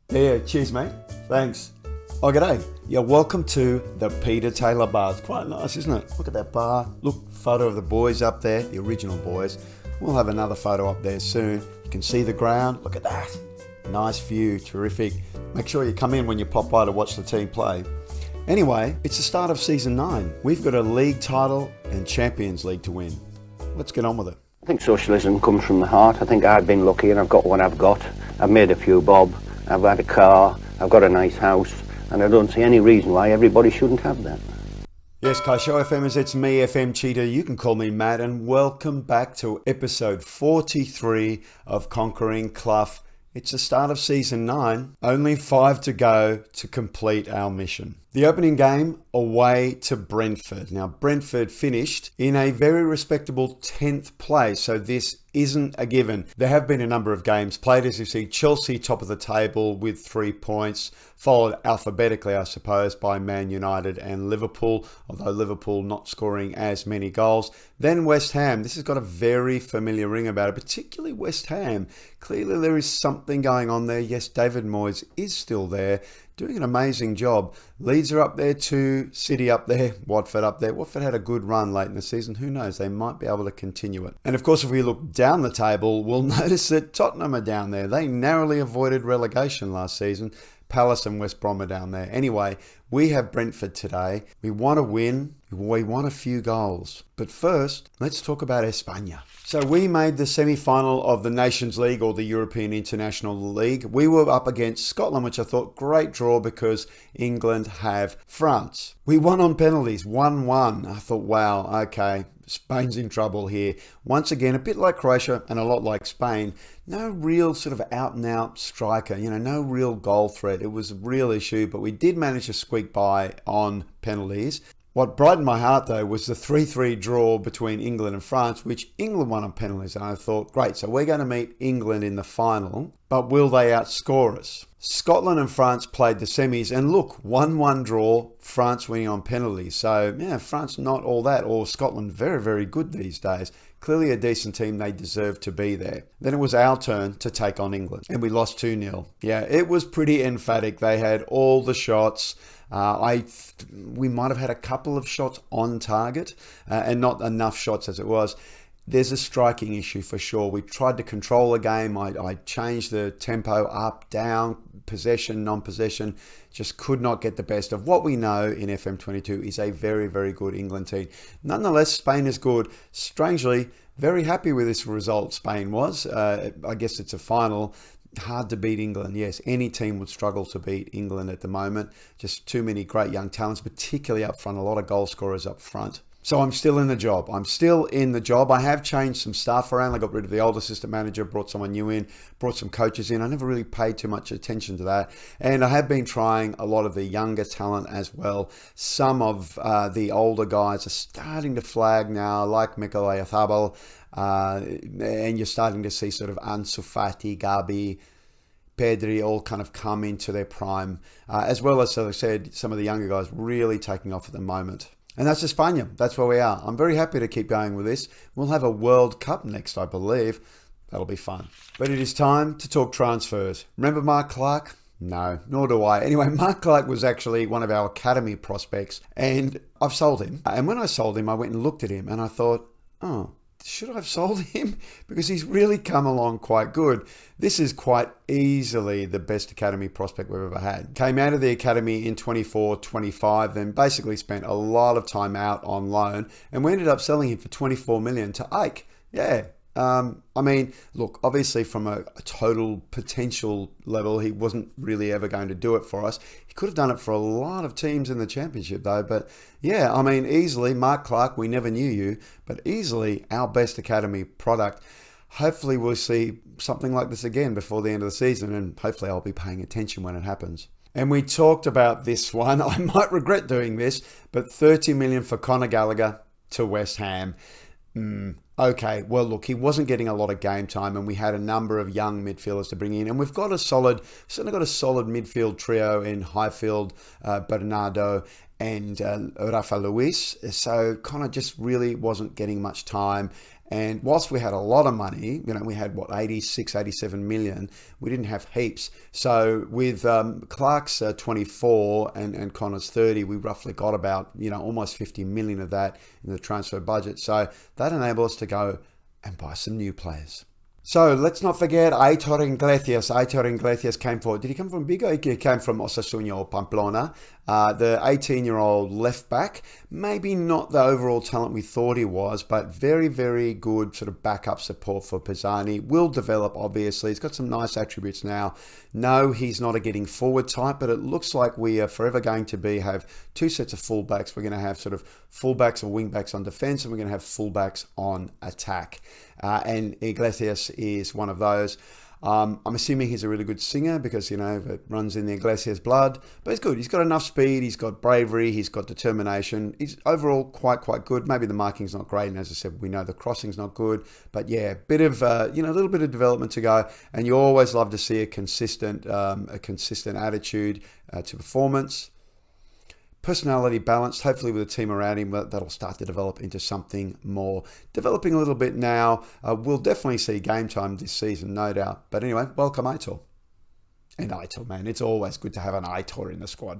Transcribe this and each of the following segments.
Yeah, cheers, mate. Thanks. Oh, g'day. Yeah, welcome to the Peter Taylor bar. It's quite nice, isn't it? Look at that bar. Look, photo of the boys up there, the original boys. We'll have another photo up there soon. You can see the ground. Look at that. Nice view, terrific. Make sure you come in when you pop by to watch the team play. Anyway, it's the start of season 9. We've got a league title and Champions League to win. Let's get on with it. I think socialism comes from the heart. I think I've been lucky and I've got what I've got. I've made a few bob. I've had a car. I've got a nice house. And I don't see any reason why everybody shouldn't have that. Yes, Kaisho FMers, it's me, FM Cheetah. You can call me Matt, and welcome back to episode 43 of Conquering Clough. It's the start of season 9, only 5 to go to complete our mission. The opening game away to Brentford. Now, Brentford finished in a very respectable 10th place, so this isn't a given. There have been a number of games played, as you see. Chelsea top of the table with 3 points, followed alphabetically, I suppose, by Man United and Liverpool, although Liverpool not scoring as many goals. Then West Ham. This has got a very familiar ring about it, particularly West Ham. Clearly there is something going on there. Yes, David Moyes is still there, doing an amazing job. Leeds are up there too, City up there, Watford up there. Watford had a good run late in the season. Who knows? They might be able to continue it. And of course, if we look down the table, we'll notice that Tottenham are down there. They narrowly avoided relegation last season. Palace and West Brom are down there. Anyway, we have Brentford today. We want to win. We want a few goals. But first, let's talk about España. So we made the semi-final of the Nations League, or the European International League. We were up against Scotland, which I thought great draw because England have France. We won on penalties, 1-1. I thought, wow, okay, Spain's in trouble here. Once again, a bit like Croatia and a lot like Spain, no real sort of out-and-out striker, no real goal threat. It was a real issue, but we did manage to squeak by on penalties. What brightened my heart, though, was the 3-3 draw between England and France, which England won on penalties. And I thought, great, so we're going to meet England in the final, but will they outscore us? Scotland and France played the semis, and look, 1-1 draw, France winning on penalties. So, yeah, France not all that, or Scotland very, very good these days. Clearly a decent team, they deserve to be there. Then it was our turn to take on England, and we lost 2-0. Yeah, it was pretty emphatic. They had all the shots. We might have had a couple of shots on target and not enough shots as it was. There's a striking issue for sure. We tried to control the game. I changed the tempo up, down, possession, non-possession. Just could not get the best of what we know in FM22 is a very, very good England team. Nonetheless, Spain is good. Strangely, very happy with this result, Spain was. I guess it's a final. Hard to beat England. Yes, any team would struggle to beat England at the moment. Just too many great young talents, particularly up front. A lot of goal scorers up front. So I'm still in the job. I have changed some staff around. I got rid of the old assistant manager, brought someone new in, brought some coaches in. I never really paid too much attention to that. And I have been trying a lot of the younger talent as well. Some of the older guys are starting to flag now, like Mikel Oyarzabal. And you're starting to see sort of Ansu Fati, Gabi, Pedri all kind of come into their prime, as well as I said, some of the younger guys really taking off at the moment. And that's España. That's where we are. I'm very happy to keep going with this. We'll have a World Cup next, I believe. That'll be fun. But it is time to talk transfers. Remember Mark Clough? No, nor do I. Anyway, Mark Clough was actually one of our academy prospects, and I've sold him. And when I sold him, I went and looked at him, and I thought, oh, should I have sold him? Because he's really come along quite good. This is quite easily the best academy prospect we've ever had. Came out of the academy in 24-25, then basically spent a lot of time out on loan, and we ended up selling him for 24 million to Ike. Yeah. Look, obviously from a total potential level, he wasn't really ever going to do it for us. He could have done it for a lot of teams in the championship though. But yeah, easily, Mark Clough, we never knew you, but easily our best academy product. Hopefully we'll see something like this again before the end of the season, and hopefully I'll be paying attention when it happens. And we talked about this one. I might regret doing this, but 30 million for Conor Gallagher to West Ham. Okay, well, look, he wasn't getting a lot of game time, and we had a number of young midfielders to bring in, and we've certainly got a solid midfield trio in Highfield, Bernardo, and Rafa Luis. So Connor just really wasn't getting much time, And whilst we had a lot of money, we had 86, 87 million, we didn't have heaps. So with Clark's 24 and Connor's 30, we roughly got about, almost 50 million of that in the transfer budget. So that enabled us to go and buy some new players. So let's not forget Aitor Iglesias. Aitor Iglesias came for, did he come from Vigo? He came from Osasuna or Pamplona. The 18-year-old left back, maybe not the overall talent we thought he was, but very, very good sort of backup support for Pisani. Will develop, obviously. He's got some nice attributes now. No, he's not a getting forward type, but it looks like we are forever going to have two sets of fullbacks. We're going to have sort of fullbacks or wingbacks on defense, and we're going to have fullbacks on attack. And Iglesias is one of those. I'm assuming he's a really good singer because, it runs in the Iglesias blood. But he's good. He's got enough speed. He's got bravery. He's got determination. He's overall quite good. Maybe the marking's not great. And as I said, we know the crossing's not good. But yeah, a little bit of development to go. And you always love to see a consistent attitude to performance. Personality balanced, hopefully with a team around him that'll start to develop into something more. Developing a little bit now. We'll definitely see game time this season, no doubt. But anyway, welcome Aitor. And Aitor, man, it's always good to have an Aitor in the squad.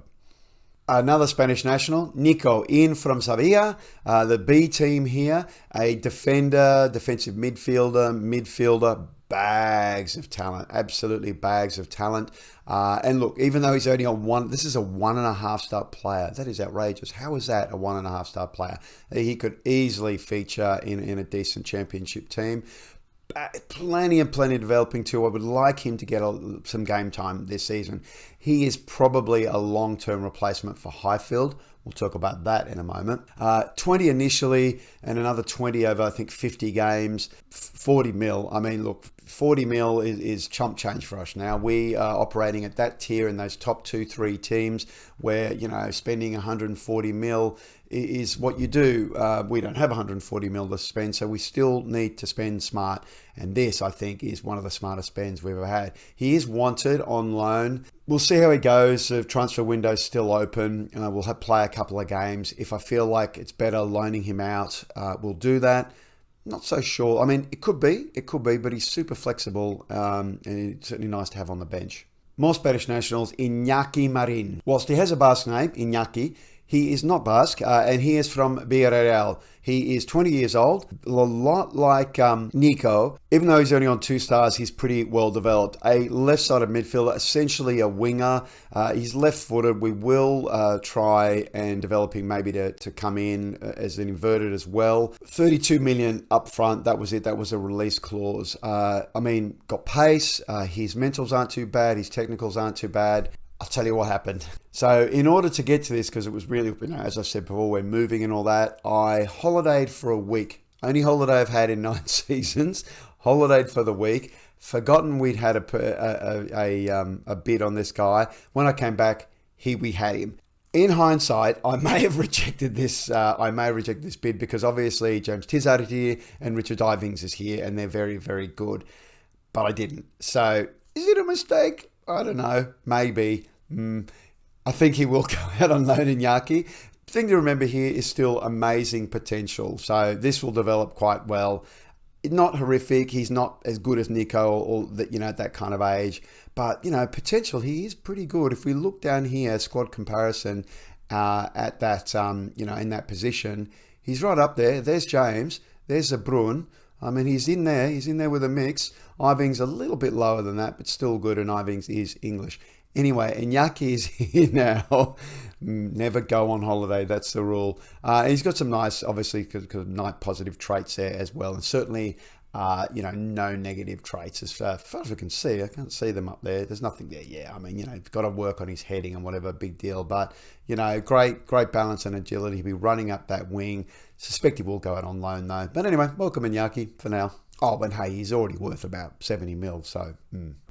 Another Spanish national, Nico, in from Sevilla, the B team here. A defender, defensive midfielder, bags of talent, absolutely bags of talent. And look, even though he's only on this is a 1.5 star player. That is outrageous. How is that a 1.5 star player? He could easily feature in a decent championship team. Plenty of developing too. I would like him to get some game time this season. He is probably a long-term replacement for Highfield. We'll talk about that in a moment. 20 initially and another 20 over, I think, 50 games. 40 mil. I mean, look, 40 mil is chump change for us now. We are operating at that tier in those top 2-3 teams where, spending 140 mil is what you do. We don't have 140 mil to spend, so we still need to spend smart. And this, I think, is one of the smartest spends we've ever had. He is wanted on loan. We'll see how he goes. The transfer window's still open. We'll play a couple of games. If I feel like it's better loaning him out, we'll do that. Not so sure. I mean, it could be, but he's super flexible, and it's certainly nice to have on the bench. More Spanish nationals, Iñaki Marin. Whilst he has a Basque name, Iñaki, he is not Basque, and he is from Villarreal. He is 20 years old, a lot like Nico. Even though he's only on 2 stars, he's pretty well developed. A left-sided midfielder, essentially a winger. He's left-footed. We will try and develop him maybe to come in as an inverted as well. 32 million up front. That was it. That was a release clause. Got pace. His mentals aren't too bad. His technicals aren't too bad. I'll tell you what happened. So in order to get to this, because it was really, as I said before, we're moving and all that, I holidayed for a week. Only holiday I've had in 9 seasons. Holidayed for the week. Forgotten we'd had a bid on this guy. When I came back, we had him. In hindsight, I may have rejected this. Bid because obviously James Tizard is here and Richard Ivings is here, and they're very, very good. But I didn't. So is it a mistake? I don't know. Maybe. I think he will go out on loan, Iñaki. The thing to remember here is still amazing potential. So this will develop quite well. Not horrific. He's not as good as Nico or that, at that kind of age. But, potential, he is pretty good. If we look down here, squad comparison at that, in that position, he's right up there. There's James. There's Zabrun. I mean, he's in there. He's in there with a mix. Ivings a little bit lower than that, but still good. And Ivings is English. Anyway, Iñaki is here now. Never go on holiday. That's the rule. He's got some nice, obviously, nice positive traits there as well. And certainly, no negative traits as far as we can see. I can't see them up there. There's nothing there. Yeah, I mean, he's got to work on his heading and whatever, big deal. But, great balance and agility. He'll be running up that wing. Suspect he will go out on loan, though. But anyway, welcome Iñaki for now. Oh, and hey, he's already worth about 70 mil. So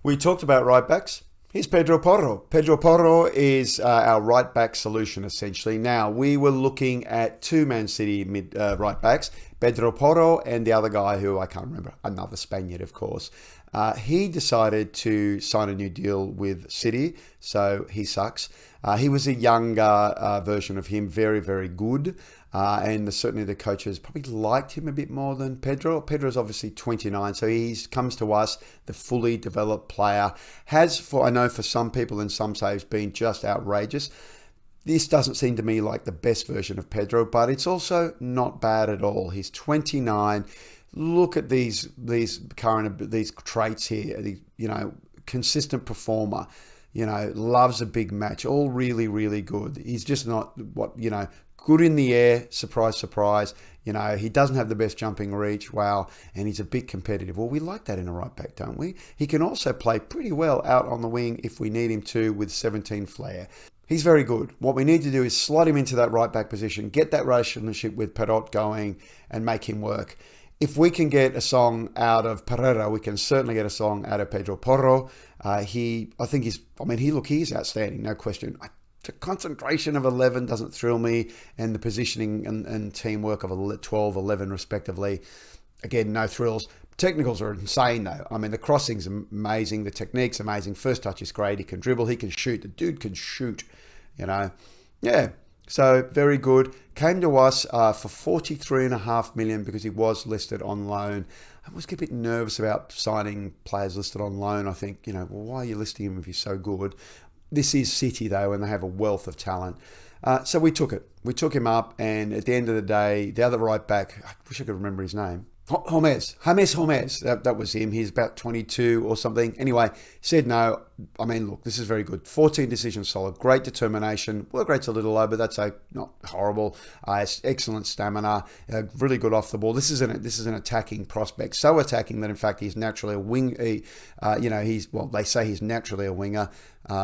we talked about right backs. Here's Pedro Porro. Pedro Porro is our right back solution, essentially. Now, we were looking at 2 Man City right backs, Pedro Porro and the other guy who I can't remember, another Spaniard, of course. He decided to sign a new deal with City, so he sucks. He was a younger version of him, very, very good. And certainly the coaches probably liked him a bit more than Pedro. Pedro's obviously 29, so he comes to us, the fully developed player. I know for some people in some saves, been just outrageous. This doesn't seem to me like the best version of Pedro, but it's also not bad at all. He's 29. Look at these traits here. Consistent performer. Loves a big match. All really, really good. He's just not good in the air. Surprise, surprise. He doesn't have the best jumping reach. Wow. And he's a bit competitive. Well, we like that in a right back, don't we? He can also play pretty well out on the wing if we need him to with 17 flair. He's very good. What we need to do is slot him into that right back position, get that relationship with Perot going and make him work. If we can get a song out of Pereira, we can certainly get a song out of Pedro Porro. He's outstanding, no question. The concentration of 11 doesn't thrill me, and the positioning and teamwork of 12, 11 respectively, again, no thrills. Technicals are insane though. The crossing's amazing, the technique's amazing, first touch is great, he can dribble, he can shoot, the dude can shoot, Yeah, so very good. Came to us for $43.5 million because he was listed on loan. I was a bit nervous about signing players listed on loan. I think, why are you listing him if he's so good? This is City though, and they have a wealth of talent. So we took it. We took him up, and at the end of the day, the other right back, I wish I could remember his name. James Gomez, that was him. He's about 22 or something. Anyway, said no. Look, this is very good. 14 decisions solid, great determination. Work rate's a little low, but that's not horrible. Excellent stamina, really good off the ball. This is an attacking prospect, so attacking that in fact he's naturally a wing. They say he's naturally a winger.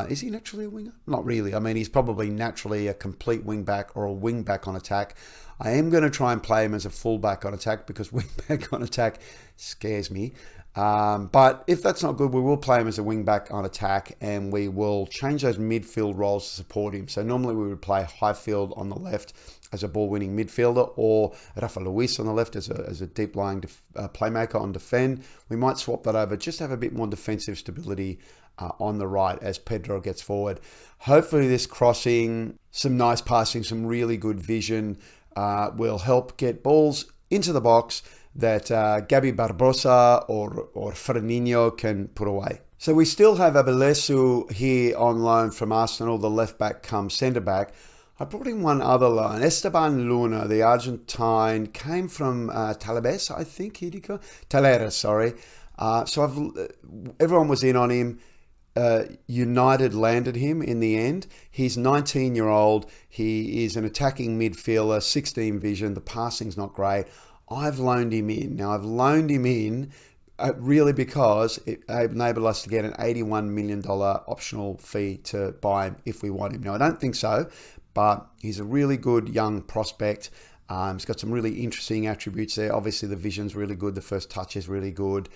Is he naturally a winger? Not really. He's probably naturally a complete wing back or a wing back on attack. I am going to try and play him as a fullback on attack because wingback on attack scares me. But if that's not good, we will play him as a wingback on attack, and we will change those midfield roles to support him. So normally we would play Highfield on the left as a ball-winning midfielder, or Rafa Luis on the left as a deep-lying playmaker on defend. We might swap that over, just to have a bit more defensive stability on the right as Pedro gets forward. Hopefully this crossing, some nice passing, some really good vision will help get balls into the box that Gabi Barbosa or Fernandinho can put away. So we still have Abelesu here on loan from Arsenal. The left back comes centre back. I brought in one other loan. Esteban Luna, the Argentine, came from Talleres, I think. Talleres, sorry. So everyone was in on him. United landed him in the end. He's 19-year-old. He is an attacking midfielder, 16 vision. The passing's not great. I've loaned him in. Now, I've loaned him in really because it enabled us to get an $81 million optional fee to buy him if we want him. Now, I don't think so, but he's a really good young prospect. He's got some really interesting attributes there. Obviously, the vision's really good. The first touch is really good.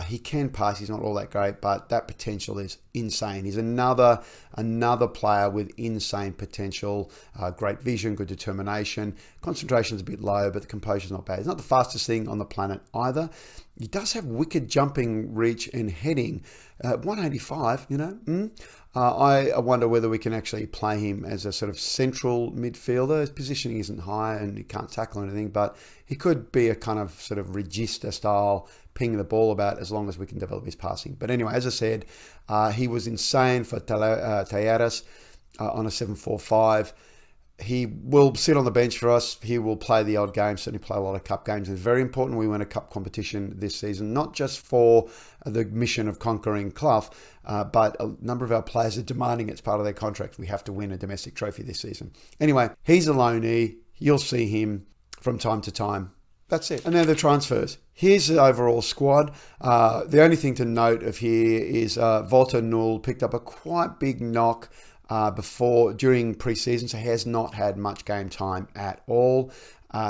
He can pass. He's not all that great, but that potential is insane. He's another player with insane potential. Great vision, good determination. Concentration's a bit low, but the composure's not bad. He's not the fastest thing on the planet either. He does have wicked jumping reach and heading. 185, I wonder whether we can actually play him as a sort of central midfielder. His positioning isn't high and he can't tackle anything, but he could be a kind of sort of regista style, ping the ball about as long as we can develop his passing. But anyway, as I said, he was insane for Talleres on a 7-4-5. He will sit on the bench for us. He will play the odd game, certainly play a lot of cup games. It's very important we win a cup competition this season, not just for the mission of conquering Clough, but a number of our players are demanding it's part of their contract. We have to win a domestic trophy this season. Anyway, he's a loanee. You'll see him from time to time. That's it. And then the transfers. Here's the overall squad. The only thing to note of here is Volta Null picked up a quite big knock during pre-season, so he has not had much game time at all.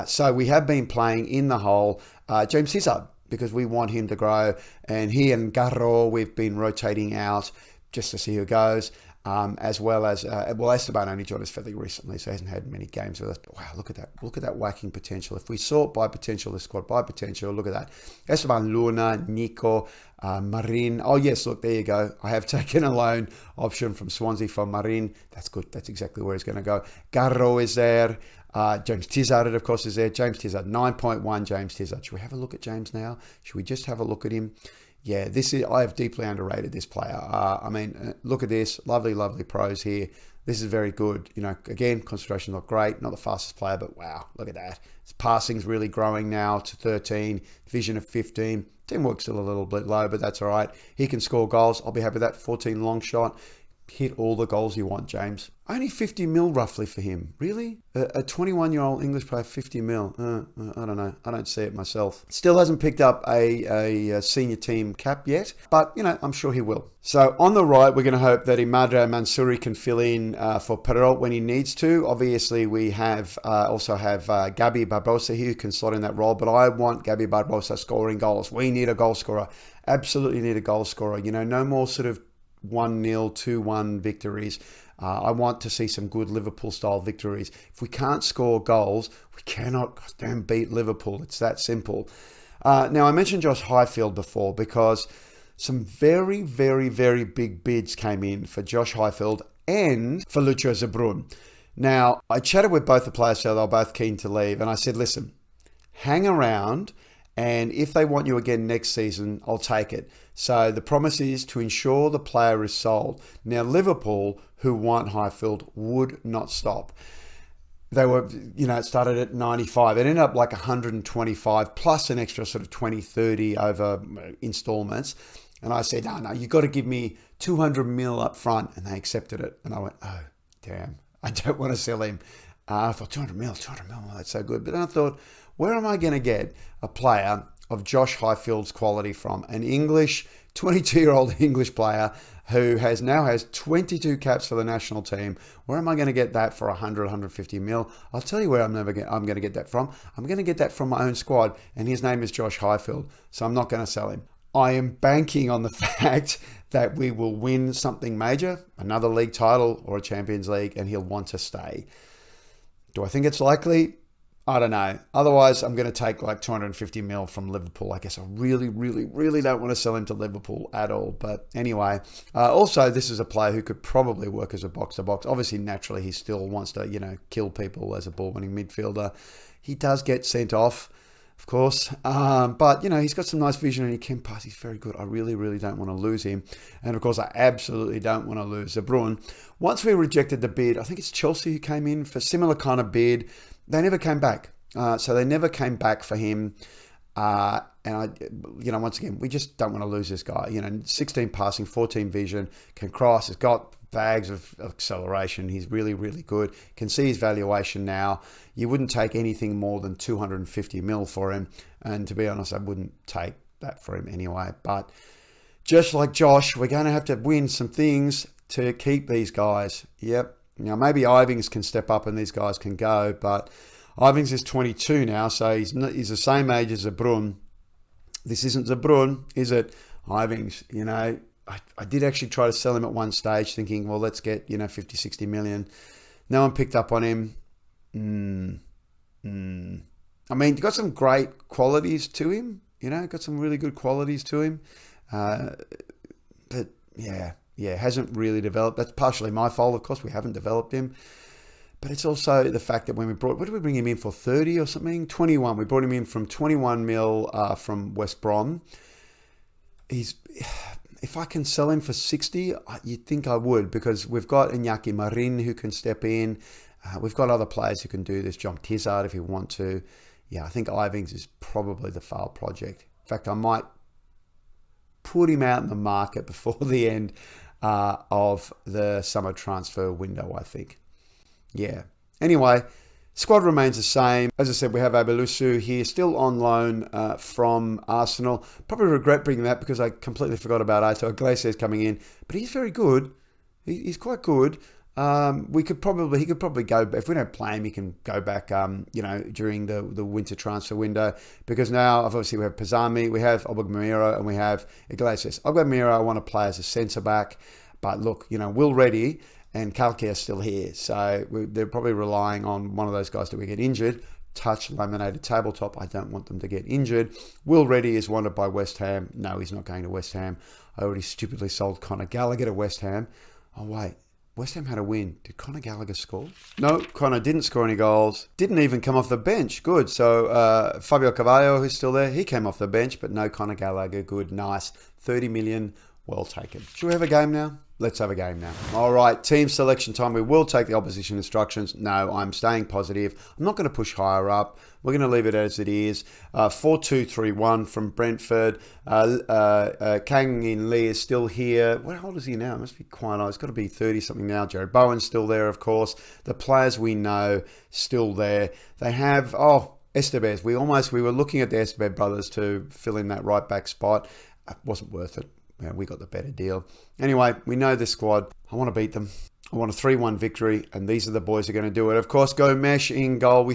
So we have been playing in the hole James Cizard because we want him to grow, and he and Garro we've been rotating out just to see who goes. as well as, Esteban only joined us fairly recently, so he hasn't had many games with us. But wow, look at that. Look at that whacking potential. If we sort by potential, the squad by potential, look at that. Esteban, Luna, Nico, Marin. Oh, yes, look, there you go. I have taken a loan option from Swansea for Marin. That's good. That's exactly where he's going to go. Garro is there. James Tizard, of course, is there. James Tizard, 9.1 James Tizard. Should we have a look at James now? Should we just have a look at him? Yeah, I have deeply underrated this player. Look at this. Lovely, lovely pros here. This is very good. Again, concentration not great. Not the fastest player, but wow, look at that. His passing's really growing now to 13. Vision of 15. Teamwork's still a little bit low, but that's all right. He can score goals. I'll be happy with that. 14 long shot. Hit all the goals you want, James. Only 50 mil roughly for him. Really? A 21-year-old English player, 50 mil? I don't know. I don't see it myself. Still hasn't picked up a senior team cap yet, but, I'm sure he will. So on the right, we're going to hope that Imadra Mansouri can fill in for Perrault when he needs to. Obviously, we also have Gabi Barbosa here who can slot in that role, but I want Gabi Barbosa scoring goals. We need a goal scorer. Absolutely need a goal scorer. No more sort of 1-0, 2-1 victories. I want to see some good Liverpool-style victories. If we can't score goals, we cannot goddamn beat Liverpool. It's that simple. Now, I mentioned Josh Highfield before because some very, very, very big bids came in for Josh Highfield and for Lucho Zabrun. Now, I chatted with both the players, so they were both keen to leave, and I said, listen, hang around, and if they want you again next season, I'll take it. So the promise is to ensure the player is sold. Now, Liverpool, who want Highfield, would not stop. They were, it started at 95. It ended up like 125 plus an extra sort of 20, 30 over installments. And I said, no, you've got to give me 200 mil up front. And they accepted it. And I went, oh, damn, I don't want to sell him. I thought 200 mil, that's so good. But then I thought, where am I going to get a player of Josh Highfield's quality from? An English, 22-year-old English player who now has 22 caps for the national team. Where am I going to get that for 100, 150 mil? I'll tell you where I'm going to get that from. I'm going to get that from my own squad, and his name is Josh Highfield, so I'm not going to sell him. I am banking on the fact that we will win something major, another league title or a Champions League, and he'll want to stay. Do I think it's likely? I don't know. Otherwise, I'm going to take like 250 mil from Liverpool. I guess I really, really, really don't want to sell him to Liverpool at all. But anyway, also, this is a player who could probably work as a box-to-box. Obviously, naturally, he still wants to, kill people as a ball-winning midfielder. He does get sent off, of course. But, he's got some nice vision and he can pass. He's very good. I really, really don't want to lose him. And, of course, I absolutely don't want to lose De Bruyne. Once we rejected the bid, I think it's Chelsea who came in for similar kind of bid. They never came back. So they never came back for him. And once again, we just don't want to lose this guy. 16 passing, 14 vision, can cross, has got bags of acceleration. He's really, really good. Can see his valuation now. You wouldn't take anything more than 250 mil for him. And to be honest, I wouldn't take that for him anyway. But just like Josh, we're going to have to win some things to keep these guys. Yep. Now, maybe Ivings can step up and these guys can go, but Ivings is 22 now, so he's the same age as Zabrun. This isn't Zabrun, is it? Ivings, I did actually try to sell him at one stage thinking, well, let's get, 50, 60 million. No one picked up on him. I mean, got some great qualities to him, got some really good qualities to him. But hasn't really developed. That's partially my fault, of course. We haven't developed him. But it's also the fact that when what did we bring him in for, 30 or something? 21. We brought him in from 21 mil from West Brom. If I can sell him for 60, you'd think I would, because we've got Iñaki Marin who can step in. We've got other players who can do this. John Tizard if you want to. Yeah, I think Ivings is probably the failed project. In fact, I might put him out in the market before the end of the summer transfer window, I think. Yeah. Anyway, squad remains the same. As I said, we have Abelusu here, still on loan from Arsenal. Probably regret bringing that because I completely forgot about Aito Iglesias coming in. But he's very good. He's quite good. He could probably go, if we don't play him, he can go back, during the winter transfer window, because now obviously we have Pazami, we have Aubameyang, and we have Iglesias. Aubameyang I want to play as a centre back. But look, Will Reddy and Cloughie are still here. So they're probably relying on one of those guys to get injured. Touch laminated tabletop. I don't want them to get injured. Will Reddy is wanted by West Ham. No, he's not going to West Ham. I already stupidly sold Conor Gallagher to West Ham. Oh, wait. West Ham had a win. Did Conor Gallagher score? No, Conor didn't score any goals. Didn't even come off the bench. Good. So Fabio Carvalho, who's still there, he came off the bench, but no Conor Gallagher. Good. Nice. 30 million. Well taken. Should we have a game now? Let's have a game now. All right, team selection time. We will take the opposition instructions. No, I'm staying positive. I'm not going to push higher up. We're going to leave it as it is. 4-2-3-1 from Brentford. Kang In Lee is still here. How old is he now? It must be quite old. It's got to be 30-something now. Jared Bowen's still there, of course. The players we know still there. They have, Estevez. We were looking at the Estevez brothers to fill in that right back spot. It wasn't worth it. Yeah, we got the better deal. Anyway, we know this squad. I want to beat them. I want a 3-1 victory, and these are the boys who are going to do it. Of course, Gomes in goal. We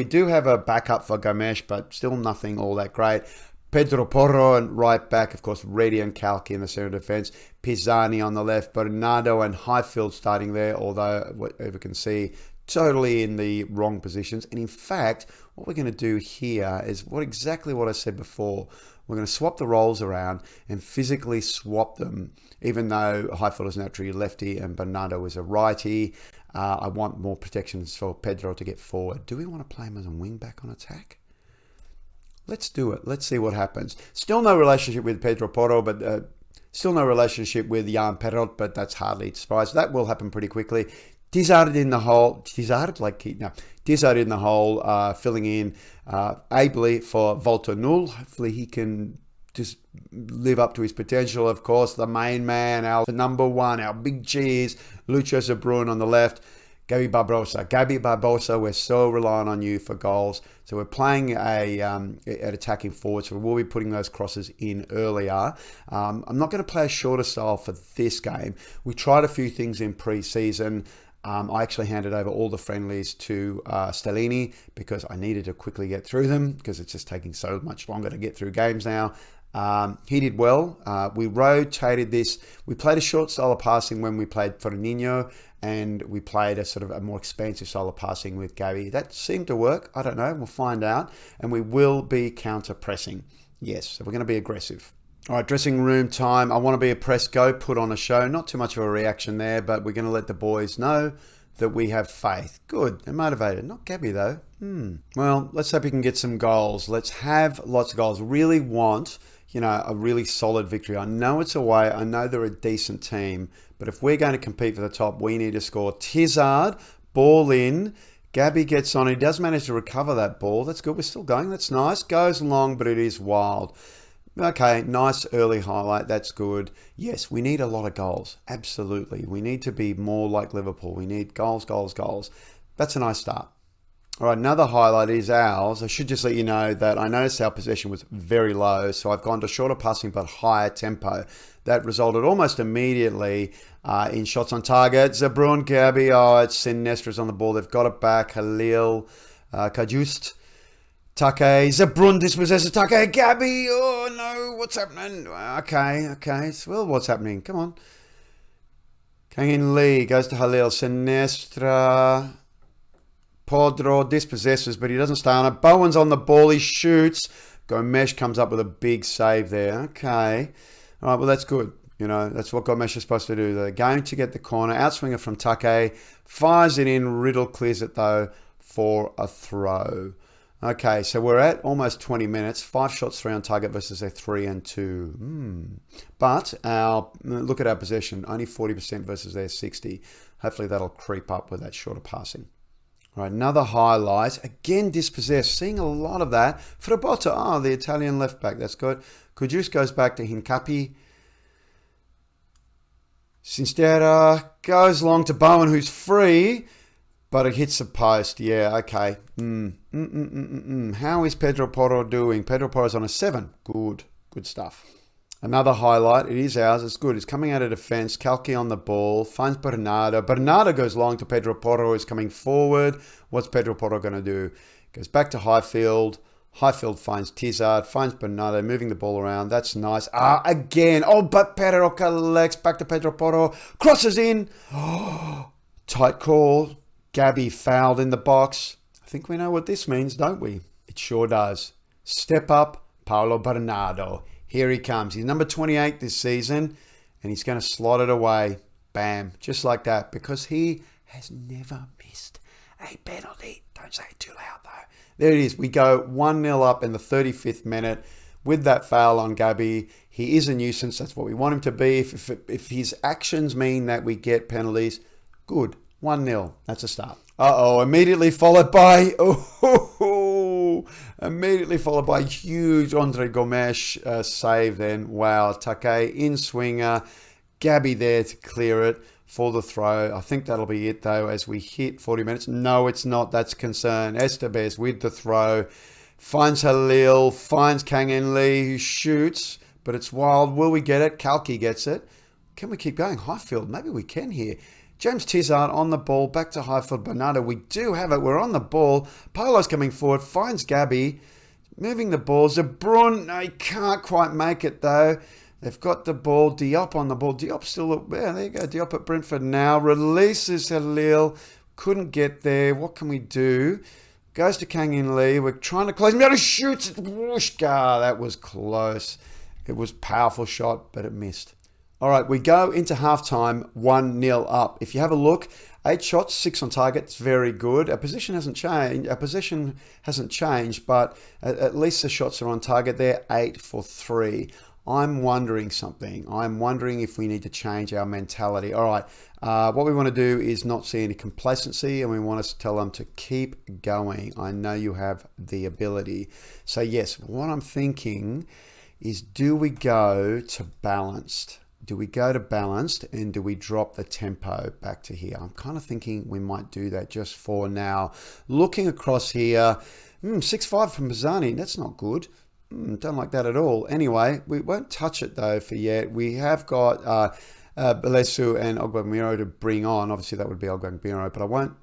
do have a backup for Gomes, but still nothing all that great. Pedro Porro and right back, of course, Reddy and Cloughie in the centre defence. Pisani on the left, Bernardo and Highfield starting there, although whatever can see, totally in the wrong positions. And in fact, what we're going to do here is exactly what I said before. We're going to swap the roles around and physically swap them, even though Highfield is naturally lefty and Bernardo is a righty. I want more protections for Pedro to get forward. Do we want to play him as a wing back on attack? Let's do it. Let's see what happens. Still no relationship with Pedro Porro, but still no relationship with Jan Perrot, but that's hardly a surprise. That will happen pretty quickly. Tizard in the hole. Tizard in the hole, filling in ably for Volta Null. Hopefully he can just live up to his potential. Of course, the main man, our number one, our big cheese, Lucho Zabrun on the left. Gabi Barbosa, we're so reliant on you for goals. So we're playing at attacking forward, so we'll be putting those crosses in earlier. I'm not going to play a shorter style for this game. We tried a few things in pre-season. I actually handed over all the friendlies to Stellini because I needed to quickly get through them because it's just taking so much longer to get through games now. He did well. We rotated this. We played a short style of passing when we played Fornino, and we played a sort of a more expansive style of passing with Gabi. That seemed to work. I don't know. We'll find out. And we will be counter-pressing. Yes, so we're going to be aggressive. All right, dressing room time. I want to be a press go, put on a show. Not too much of a reaction there, but we're going to let the boys know that we have faith. Good, they're motivated. Not Gabi, though. Well, let's hope we can get some goals. Let's have lots of goals. Really want, a really solid victory. I know it's away. I know they're a decent team. But if we're going to compete for the top, we need to score. Tizard, ball in. Gabi gets on. He does manage to recover that ball. That's good. We're still going. That's nice. Goes long, but it is wild. Okay, nice early highlight. That's good. Yes, we need a lot of goals. Absolutely. We need to be more like Liverpool. We need goals, goals, goals. That's a nice start. All right, another highlight is ours. I should just let you know that I noticed our possession was very low, so I've gone to shorter passing but higher tempo. That resulted almost immediately in shots on target. Zabrun, Gabi, it's Sinestra's on the ball. They've got it back. Halil, Kajust. Take, Zabrun dispossesses Take, Gabi, oh no, what's happening? Okay, well, what's happening? Come on. Kang-in Lee goes to Halil, Sinestra, Podro dispossesses, but he doesn't stay on it. Bowen's on the ball, he shoots. Gomes comes up with a big save there. Okay, all right, well, that's good. That's what Gomes is supposed to do. They're going to get the corner, outswinger from Take, fires it in, Riddle clears it though for a throw. Okay, so we're at almost 20 minutes. 5 shots, 3 on target versus a 3 and 2. But look at our possession. Only 40% versus their 60. Hopefully that'll creep up with that shorter passing. All right, another highlight. Again, dispossessed. Seeing a lot of that. Frabotta, the Italian left back. That's good. Kudus goes back to Hincapi. Sinstera goes long to Bowen, who's free. But it hits the post. Yeah, okay. How is Pedro Porro doing? Pedro Porro's on a 7. Good stuff. Another highlight. It is ours. It's good. It's coming out of defense. Cloughie on the ball. Finds Bernardo. Bernardo goes long to Pedro Porro, who's coming forward. What's Pedro Porro going to do? Goes back to Highfield. Highfield finds Tizard, finds Bernardo, moving the ball around. That's nice. Again. Oh, but Pedro collects. Back to Pedro Porro. Crosses in. Oh, tight call. Gabby fouled in the box. I think we know what this means, don't we? It sure does. Step up, Paulo Bernardo. Here he comes. He's number 28 this season, and he's going to slot it away. Bam. Just like that, because he has never missed a penalty. Don't say it too loud, though. There it is. We go 1-0 up in the 35th minute with that foul on Gabby. He is a nuisance. That's what we want him to be. If his actions mean that we get penalties, good. 1-0. That's a start. Immediately followed by... immediately followed by huge Andre Gomes save then. Wow. Take in swinger. Gabby there to clear it for the throw. I think that'll be it, though, as we hit 40 minutes. No, it's not. That's a concern. Estevez with the throw. Finds Halil. Finds Kang In Lee, who shoots. But it's wild. Will we get it? Cloughie gets it. Can we keep going? Highfield. Maybe we can here. James Tizard on the ball. Back to Highfield. Bernardo. We do have it. We're on the ball. Paulo's coming forward. Finds Gabby. Moving the ball. Zabrun. No, he can't quite make it, though. They've got the ball. Diop on the ball. Diop still... Yeah, there you go. Diop at Brentford now. Releases Halil. Couldn't get there. What can we do? Goes to Kang In Lee. We're trying to close him out. Shoots. Whoosh. That was close. It was a powerful shot, but it missed. All right, we go into halftime 1-0 up. If you have a look, 8 shots, 6 on target. It's very good. Our position hasn't changed, but at least the shots are on target there. 8 for 3. I'm wondering something. I'm wondering if we need to change our mentality. All right, what we want to do is not see any complacency, and we want to tell them to keep going. I know you have the ability. So yes, what I'm thinking is, do we go to balanced? Do we go to balanced and do we drop the tempo back to here? I'm kind of thinking we might do that just for now. Looking across here, 6-5 from Bazzani. That's not good. Don't like that at all. Anyway, we won't touch it though for yet. We have got Belesu and Ogbagbiro to bring on. Obviously that would be Ogbagbiro, but I won't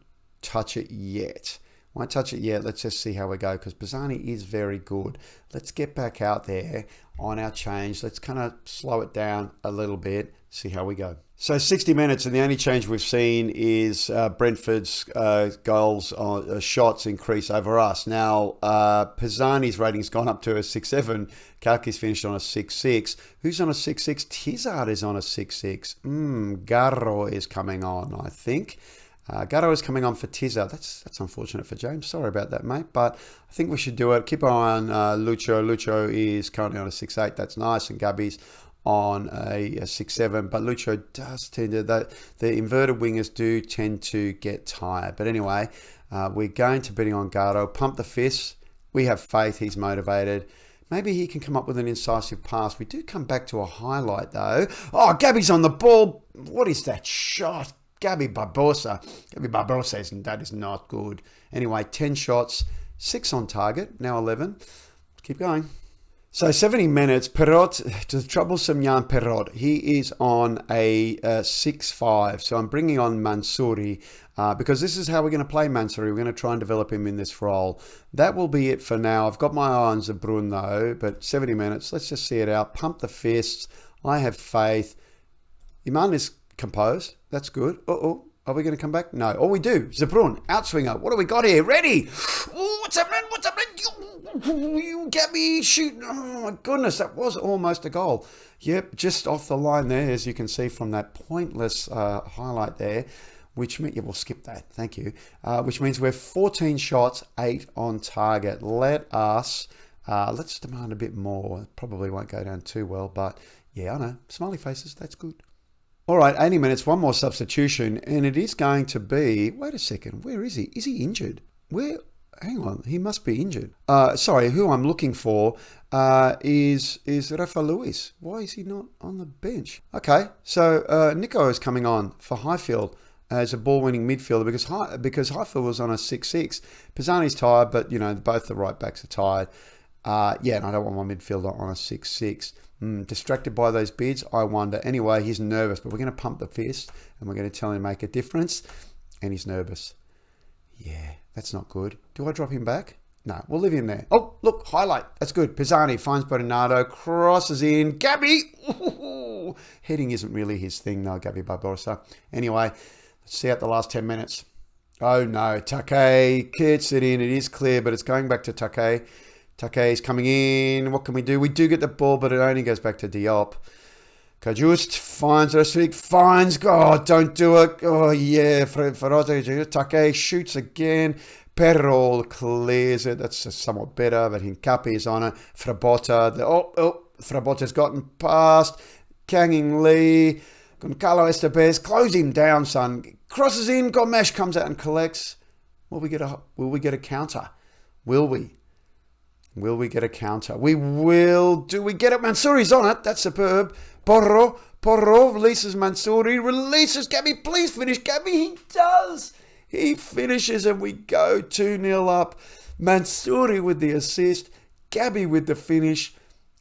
touch it yet. Let's just see how we go, because Bazzani is very good. Let's get back out there on our change. Let's kind of slow it down a little bit, see how we go. So 60 minutes, and the only change we've seen is Brentford's goals, shots increase over us. Now, Bazzani's rating's gone up to a 6.7. Cloughie's finished on a 6.6. Who's on a 6.6? Tizard is on a 6.6. Garro is coming on, I think. Garro is coming on for Tizard. That's unfortunate for James. Sorry about that, mate. But I think we should do it. Keep an eye on Lucho. Lucho is currently on a 6.8. That's nice. And Gabby's on a 6.7. But Lucho does tend to... The inverted wingers do tend to get tired. But anyway, we're going to betting on Garro. Pump the fist. We have faith. He's motivated. Maybe he can come up with an incisive pass. We do come back to a highlight, though. Oh, Gabby's on the ball. What is that shot? Gabby Barbosa says that is not good. Anyway, 10 shots, 6 on target, now 11. Keep going. So 70 minutes, Perrot, the troublesome Jan Perrot, he is on a 6.5. So I'm bringing on Mansouri because this is how we're going to play Mansouri. We're going to try and develop him in this role. That will be it for now. I've got my eye on Zabrun though, but 70 minutes, let's just see it out. Pump the fists. I have faith. Iman is composed. That's good. Are we going to come back? No. All we do, Zabrun, outswinger. What do we got here? Ready? What's up, man? You get me shooting. Oh, my goodness. That was almost a goal. Yep, just off the line there, as you can see from that pointless highlight there, which means... Yeah, we'll skip that. Thank you. Which means we're 14 shots, 8 on target. Let's demand a bit more. Probably won't go down too well, but yeah, I know. Smiley faces. That's good. All right, 80 minutes, one more substitution, and it is going to be... Wait a second, where is he? Is he injured? Hang on, he must be injured. Sorry, who I'm looking for is Rafa Luis. Why is he not on the bench? Okay, so Nico is coming on for Highfield as a ball-winning midfielder because Highfield was on a 6.6. Bazzani's tired, but, both the right-backs are tired. And I don't want my midfielder on a 6.6. Distracted by those bids, I wonder. Anyway, he's nervous, but we're going to pump the fist and we're going to tell him to make a difference. And he's nervous. Yeah, that's not good. Do I drop him back? No, we'll leave him there. Oh, look, highlight. That's good. Pisani finds Bernardo, crosses in. Gabby! Ooh, heading isn't really his thing, though, Gabby Barbosa. Anyway, let's see out the last 10 minutes. Oh, no. Take gets it in. It is clear, but it's going back to Take. Take is coming in. What can we do? We do get the ball, but it only goes back to Diop. Kajust finds Rosvik, finds, God, don't do it. Oh, yeah, Feroze, Take shoots again. Perro clears it. That's somewhat better, but Hincapi is on it. Frabotta, Frabotta's gotten past. Kanging Lee, Goncalo Estevez, close him down, son. Crosses in, Gomesh comes out and collects. Will we get a counter? Will we? Will we get a counter? We will. Do we get it? Mansouri's on it. That's superb. Porro releases Mansouri. Releases Gabby. Please finish, Gabby. He does. He finishes and we go 2-0 up. Mansouri with the assist. Gabby with the finish.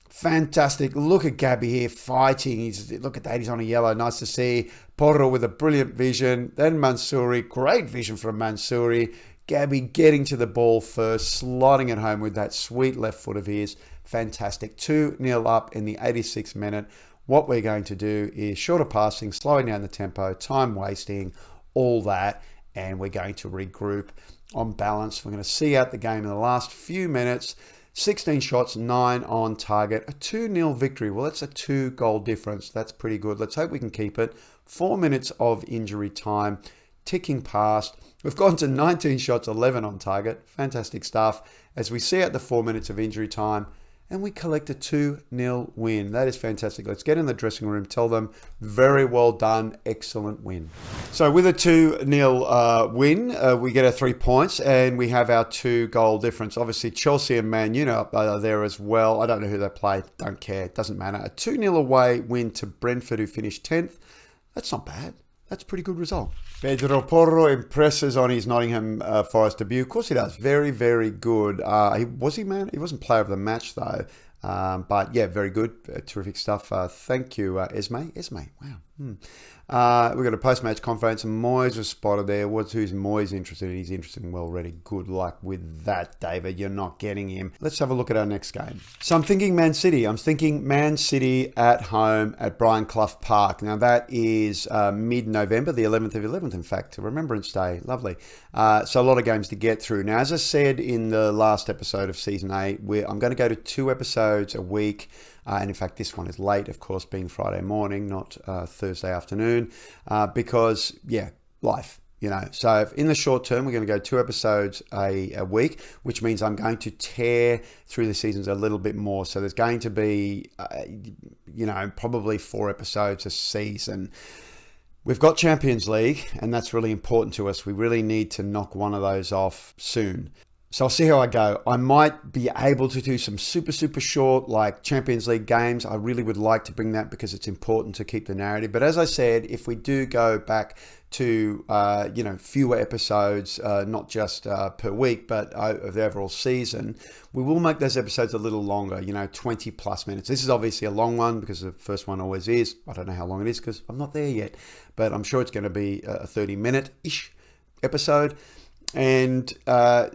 Fantastic. Look at Gabby here fighting. Look at that. He's on a yellow. Nice to see. Porro with a brilliant vision. Then Mansouri. Great vision from Mansouri. Gabby getting to the ball first, sliding it home with that sweet left foot of his. Fantastic. 2-0 up in the 86th minute. What we're going to do is shorter passing, slowing down the tempo, time wasting, all that. And we're going to regroup on balance. We're going to see out the game in the last few minutes. 16 shots, 9 on target. A 2-0 victory. Well, that's a 2-goal difference. That's pretty good. Let's hope we can keep it. 4 minutes of injury time. Ticking past. We've gone to 19 shots, 11 on target. Fantastic stuff. As we see out the 4 minutes of injury time, and we collect a 2-0 win. That is fantastic. Let's get in the dressing room, tell them, very well done, excellent win. So with a 2-0 win, we get our 3 points, and we have our 2-goal difference. Obviously, Chelsea and Man United are there as well. I don't know who they play. Don't care. It doesn't matter. A 2-0 away win to Brentford, who finished 10th. That's not bad. That's a pretty good result. Pedro Porro impresses on his Nottingham Forest debut. Of course he does. Very, very good. He wasn't player of the match though. But yeah, very good. Terrific stuff. Thank you, Esme. Wow. We've got a post-match conference. Moyes was spotted there. Who's Moyes interested in? He's interested in already. Good luck with that, David. You're not getting him. Let's have a look at our next game. So I'm thinking Man City. I'm thinking Man City at home at Brian Clough Park. Now that is mid-November, the 11th of 11th, in fact. Remembrance Day. Lovely. So a lot of games to get through. Now, as I said in the last episode of Season 8, I'm going to go to 2 episodes a week. And in fact, this one is late, of course, being Friday morning, not Thursday afternoon, because, yeah, life, you know. So in the short term, we're going to go 2 episodes a week, which means I'm going to tear through the seasons a little bit more. So there's going to be, probably 4 episodes a season. We've got Champions League, and that's really important to us. We really need to knock one of those off soon. So I'll see how I go. I might be able to do some super, super short, like Champions League games. I really would like to bring that because it's important to keep the narrative. But as I said, if we do go back to, fewer episodes, not just per week, but of the overall season, we will make those episodes a little longer, 20 plus minutes. This is obviously a long one because the first one always is. I don't know how long it is because I'm not there yet, but I'm sure it's going to be a 30-minute-ish episode. And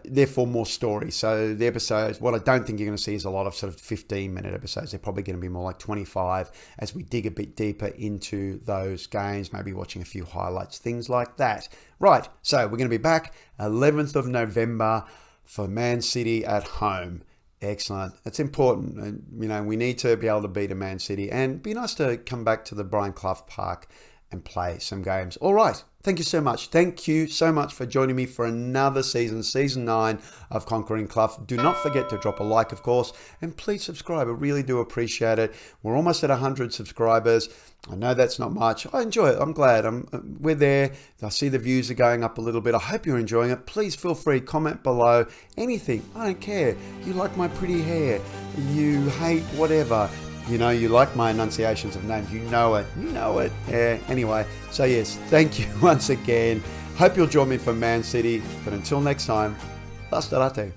therefore more story. So the episodes, what I don't think you're going to see is a lot of sort of 15-minute episodes. They're probably going to be more like 25 as we dig a bit deeper into those games, maybe watching a few highlights, things like that. Right, so we're going to be back 11th of November for Man City at home. Excellent. It's important. And, we need to be able to beat a Man City, and it'd be nice to come back to the Brian Clough Park and play some games. All right. Thank you so much. Thank you so much for joining me for another season, Season 9 of Conquering Clough. Do not forget to drop a like, of course, and please subscribe. I really do appreciate it. We're almost at 100 subscribers. I know that's not much. I enjoy it. I'm glad. We're there. I see the views are going up a little bit. I hope you're enjoying it. Please feel free. Comment below. Anything. I don't care. You like my pretty hair. You hate whatever. You like my enunciations of names. You know it. Yeah. Anyway, so yes, thank you once again. Hope you'll join me for Man City. But until next time, la starate.